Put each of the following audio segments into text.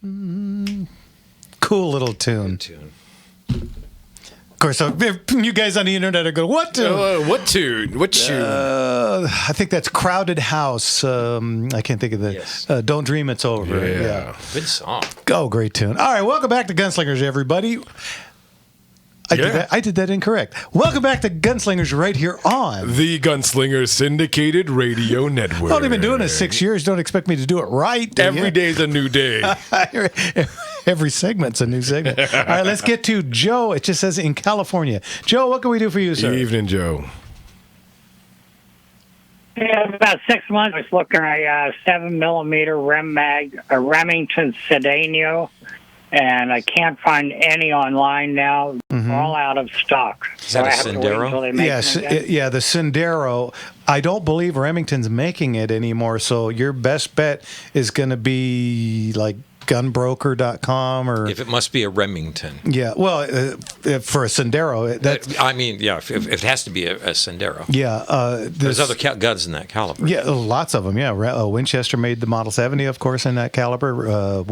Cool little tune. Good tune. Of course, you guys on the internet are going, what tune? What tune? What tune? I think that's Crowded House. I can't think of the... Yes. Don't Dream It's Over. Yeah. Good song. Oh, great tune. All right, welcome back to Gunslingers, everybody. I did that incorrect. Welcome back to Gunslingers right here on... The Gunslinger Syndicated Radio Network. I've only been doing this 6 years. Don't expect me to do it right. Every day's a new day. Every segment's a new segment. All right, let's get to Joe. It just says in California. Joe, what can we do for you, sir? Good evening, Joe. Yeah, about 6 months, I was looking at a 7mm Rem Mag, a Remington Cedeno, and I can't find any online now. Mm-hmm. All out of stock. Is that a Sendero? Yes, the Sendero. I don't believe Remington's making it anymore, so your best bet is going to be like gunbroker.com or... If it must be a Remington. Yeah, well, for a Sendero... if it has to be a Sendero. Yeah. There's other guns in that caliber. Yeah, lots of them, yeah. Winchester made the Model 70, of course, in that caliber.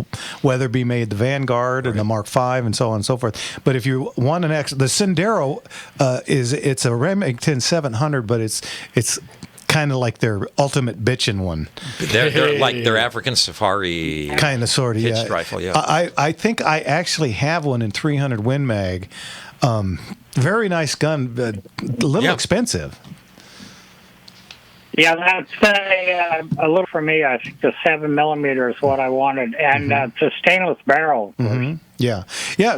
Weatherby made the Vanguard and the Mark V and so on and so forth. But if you want the Sendero it's a Remington 700, but it's kind of like their ultimate bitchin' one. They're like their African safari kind of, sort of, pitched rifle, yeah. I think I actually have one in 300 Win Mag. Very nice gun, a little expensive. Yeah, that's a little for me. I think the 7mm is what I wanted, and it's a stainless barrel. Mm-hmm. Yeah,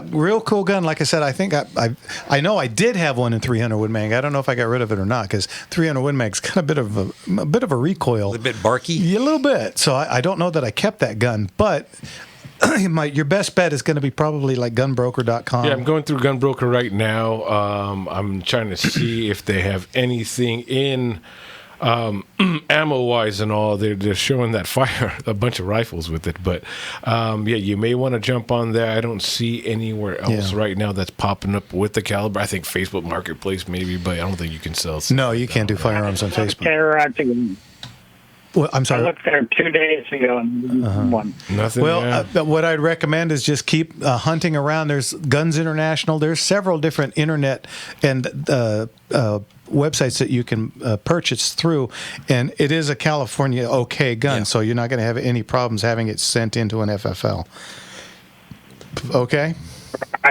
real cool gun. Like I said, I think I know I did have one in 300 Win Mag. I don't know if I got rid of it or not because 300 Win Mag's got a bit of a recoil, a little bit barky. Yeah, a little bit. So I don't know that I kept that gun, but. Your best bet is going to be probably like gunbroker.com. Yeah, I'm going through Gunbroker right now. I'm trying to see if they have anything in ammo wise and all. They're showing that fire a bunch of rifles with it, but you may want to jump on there. I don't see anywhere else right now that's popping up with the caliber. I think Facebook Marketplace maybe, but I don't think you can sell. No, you can't do firearms on Facebook. Well, I'm sorry. I looked there 2 days ago and one. Nothing. Well, what I'd recommend is just keep hunting around. There's Guns International. There's several different internet and websites that you can purchase through, and it is a California gun, so you're not going to have any problems having it sent into an FFL. Okay?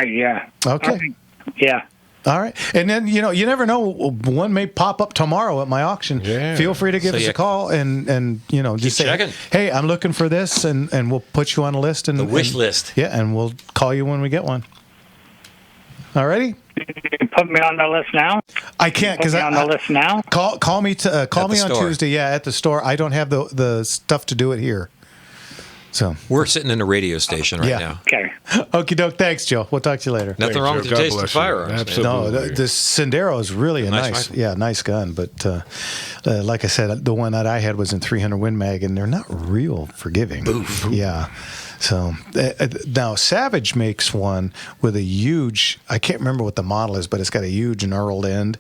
Yeah. Okay. Yeah. All right. And then, you never know. One may pop up tomorrow at my auction. Yeah. Feel free to give us a call and just say, checking. Hey, I'm looking for this, and we'll put you on a list. And the wish list. Yeah, and we'll call you when we get one. All righty? You put me on the list now? I can't because on the list now? Call me on store. Tuesday. Yeah, at the store. I don't have the stuff to do it here. So we're sitting in a radio station right now. Okay. Okie doke. Thanks, Joe. We'll talk to you later. Nothing wrong with your taste in firearms. Absolutely. No, the Sendero is really a nice gun. But like I said, the one that I had was in 300 Win Mag, and they're not real forgiving. Oof. Yeah. So now Savage makes one with a huge, I can't remember what the model is, but it's got a huge knurled end,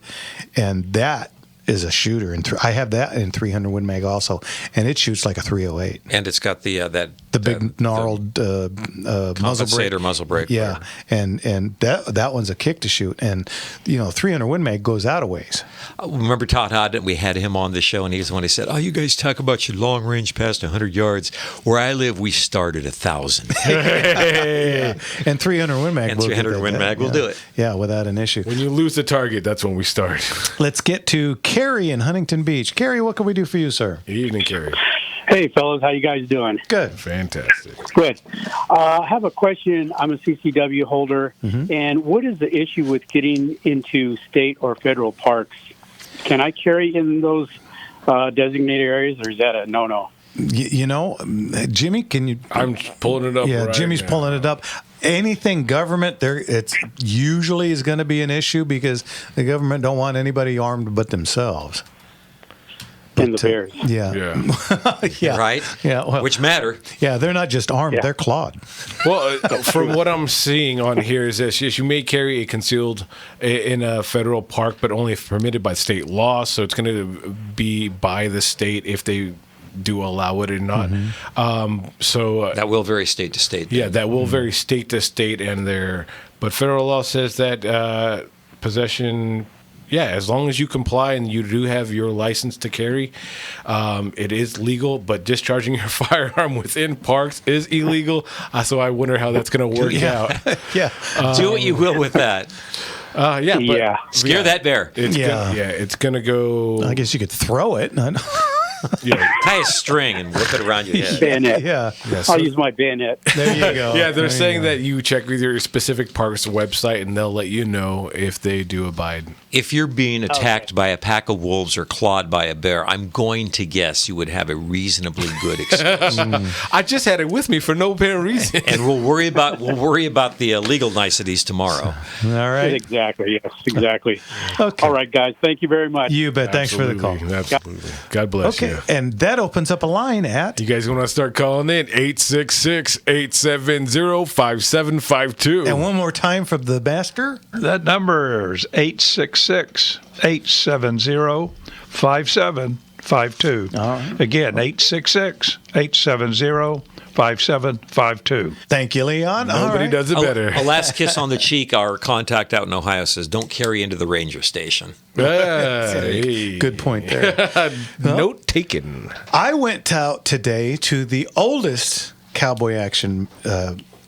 and that is a shooter. And I have that in 300 Win Mag also, and it shoots like a 308. And it's got the big gnarled muzzle brake. Yeah, and that one's a kick to shoot, and 300 Win Mag goes out a ways. Remember Todd Hodden? We had him on the show, and he's the one who said, "Oh, you guys talk about your long range past 100 yards. Where I live, we start at 1,000." Yeah. And 300 Win Mag. And 300 Win Mag will do it. Yeah, without an issue. When you lose the target, that's when we start. Let's get to Kerry in Huntington Beach. Kerry, what can we do for you, sir? Good evening, Kerry. Hey, fellas. How you guys doing? Good. Fantastic. Good. I have a question. I'm a CCW holder, and what is the issue with getting into state or federal parks? Can I carry in those designated areas, or is that a no-no? Jimmy, can you? I'm pulling it up. Yeah, Jimmy's pulling it up. Anything government, it's usually is going to be an issue because the government don't want anybody armed but themselves. And the bears. Yeah. Right? Yeah. Well, which matter. Yeah, they're not just armed, they're clawed. Well, from what I'm seeing on here is this: yes, you may carry a concealed in a federal park, but only if permitted by state law. So it's going to be by the state if they do allow it or not. That will vary state to state. Yeah, that will vary state to state, but federal law says that possession. Yeah, as long as you comply and you do have your license to carry, it is legal. But discharging your firearm within parks is illegal. So I wonder how that's going to work out. Yeah, do what you will with that. Scare that bear. It's gonna go. I guess you could throw it. Tie a string and whip it around your head. Bayonet. Yeah. I'll use my bayonet. There you go. Yeah, they're saying that you check with your specific park's website and they'll let you know if they do abide. If you're being attacked by a pack of wolves or clawed by a bear, I'm going to guess you would have a reasonably good excuse. I just had it with me for no apparent reason. And we'll worry about the legal niceties tomorrow. All right. Exactly. Yes. Exactly. Okay. All right, guys. Thank you very much. You bet. Thanks for the call. Absolutely. God bless you. Okay, and that opens up a line at. You guys want to start calling in 866-870-5752. And one more time from the master. That number is 866-870-5752. All right. Again, 866-870-5752. Thank you, Leon. Nobody does it better. A last kiss on the cheek. Our contact out in Ohio says, don't carry into the ranger station. Hey. Good point there. Note taken. I went out today to the oldest cowboy action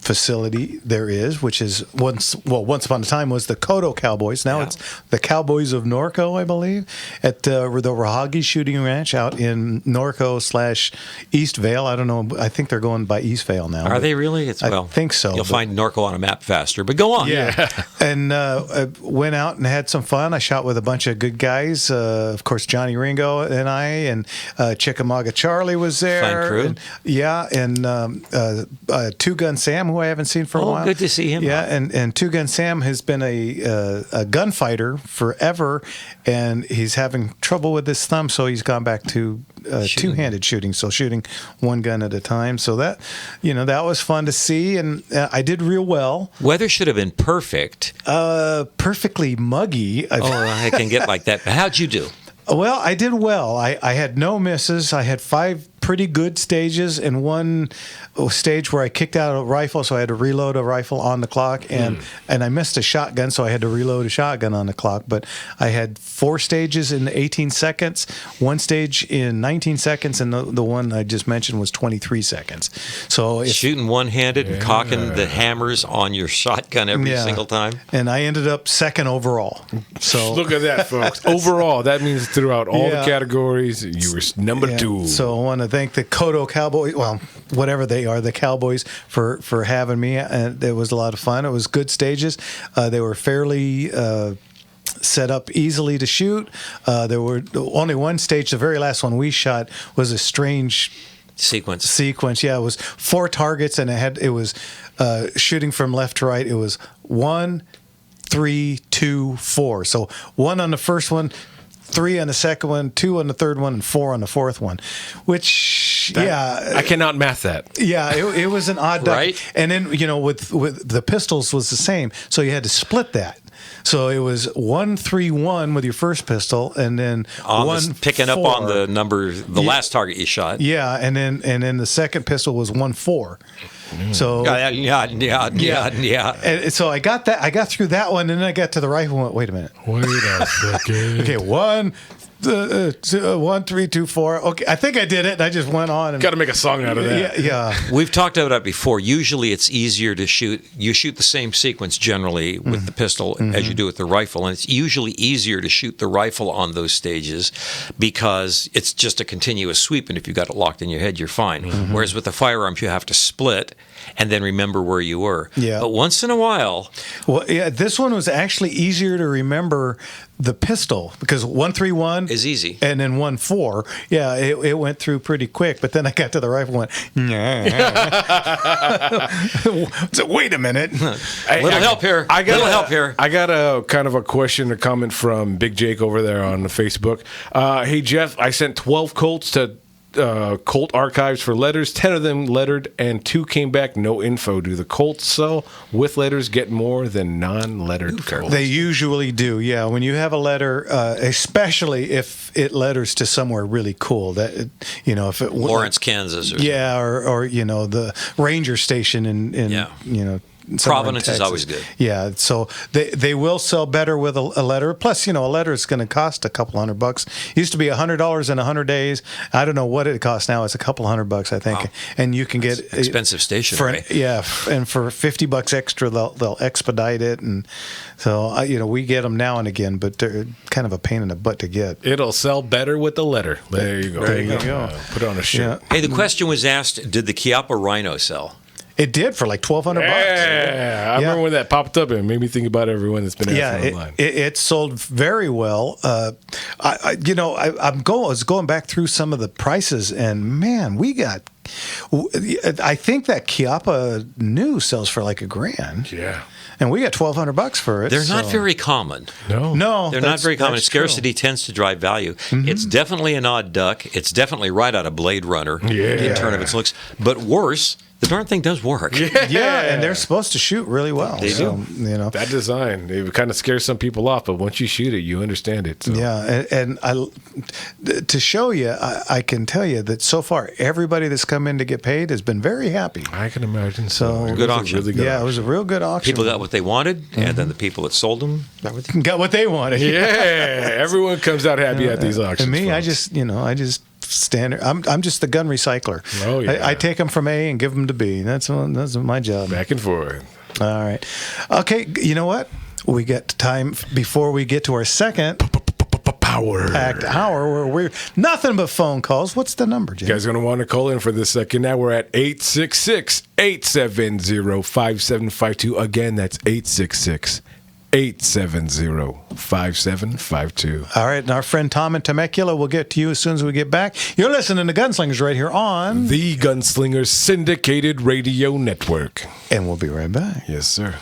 facility there is, which is once upon a time was the Kodo Cowboys. Now it's the Cowboys of Norco, I believe, at the Rahagi Shooting Ranch out in Norco / East Vale. I don't know. I think they're going by East Vale now. Are they really? I think so. You'll find Norco on a map faster, but go on. Yeah. And I went out and had some fun. I shot with a bunch of good guys. Of course, Johnny Ringo and I, and Chickamauga Charlie was there. Fun crew. And Two Gun Sam, who I haven't seen for a while. Good to see him. Yeah, and Two Gun Sam has been a gunfighter forever, and he's having trouble with his thumb, so he's gone back to two-handed shooting, so shooting one gun at a time. So that was fun to see, and I did real well. Weather should have been perfect. Perfectly muggy. I can get like that. But how'd you do? Well, I did well. I had no misses. I had 5 pretty good stages and one stage where I kicked out a rifle, so I had to reload a rifle on the clock, and I missed a shotgun, so I had to reload a shotgun on the clock. But I had 4 stages in 18 seconds, 1 stage in 19 seconds, and the one I just mentioned was 23 seconds. So shooting one-handed and cocking the hammers on your shotgun every single time. And I ended up second overall. So look at that, folks. Overall, that means throughout all the categories, you were number 2. So I want to thank the Kodo Cowboys, well, whatever they are, the Cowboys, for having me. And it was a lot of fun. It was good stages. They were fairly set up easily to shoot. There were only one stage. The very last one we shot was a strange sequence. Yeah, it was 4 targets, and it was shooting from left to right. It was 1, 3, 2, 4. So 1 on the first one, 3 on the second one, 2 on the third one, and 4 on the fourth one. Which, I cannot math that. Yeah, it was an odd duck. Right. And then with the pistols was the same, so you had to split that. So it was 1-3-1 with your first pistol, and then picking up on the number, the last target you shot. Yeah, and then the second pistol was 1-4. So yeah. And so I got that. I got through that one, and then I got to the rifle. And went, wait a minute. Wait a second. Okay, 1, 3, 2, 4. Okay, I think I did it. And I just went on. Got to make a song out of that. Yeah. We've talked about it before. Usually, it's easier to shoot. You shoot the same sequence generally with the pistol as you do with the rifle, and it's usually easier to shoot the rifle on those stages because it's just a continuous sweep, and if you got it locked in your head, you're fine. Whereas with the firearms, you have to split and then remember where you were. Yeah. But once in a while, this one was actually easier to remember the pistol because 1-3-1 is easy, and then 1-4. Yeah, it went through pretty quick. But then I got to the rifle and went, so wait a minute. Help here. I got a kind of a question or comment from Big Jake over there on Facebook. Hey Jeff, I sent 12 Colts to Colt archives for letters, 10 of them lettered, and 2 came back no info. Do the Colts sell with letters get more than non-lettered Colts? They usually do, yeah. When you have a letter, especially if it letters to somewhere really cool, that if it Lawrence, Kansas, or or the ranger station in Providence is always good. Yeah, so they will sell better with a letter. Plus, a letter is going to cost a couple $100. It used to be $100 in 100 days. I don't know what it costs now. It's a couple $100, I think. Wow. And you can get expensive stationery. And for $50 extra, they'll expedite it. And so we get them now and again, but they're kind of a pain in the butt to get. It'll sell better with the letter. There you go. There you go. Put it on a shirt. Yeah. Hey, the question was asked: did the Chiappa Rhino sell? It did for like $1,200. Yeah, I remember when that popped up. It made me think about everyone that's been asking online. It sold very well. I was going back through some of the prices, and man, we got. I think that Chiappa new sells for like $1,000. Yeah. And we got $1,200 for it. They're not very common. No, they're not very common. Scarcity tends to drive value. Mm-hmm. It's definitely an odd duck. It's definitely right out of Blade Runner in terms of its looks. But worse, the darn thing does work. Yeah, and they're supposed to shoot really well. They do. That design, it kind of scares some people off, but once you shoot it, you understand it. So. Yeah, and to show you, I can tell you that so far, everybody that's come in to get paid has been very happy. I can imagine. So good auction. Really good auction. It was a real good auction. People got what they wanted, and then the people that sold them got what they wanted. Yeah, everyone comes out happy at these auctions. And me, folks. I just standard. I'm just the gun recycler. Oh yeah. I take them from A and give them to B. That's my job. Back and forth. All right. Okay. You know what? We got time before we get to our second packed hour where we're nothing but phone calls. What's the number, Jim? You guys are going to want to call in for this second. Now we're at 866-870-5752. Again, that's 870-5752. All right, and our friend Tom in Temecula will get to you as soon as we get back. You're listening to Gunslingers right here on the Gunslingers Syndicated Radio Network. And we'll be right back. Yes, sir.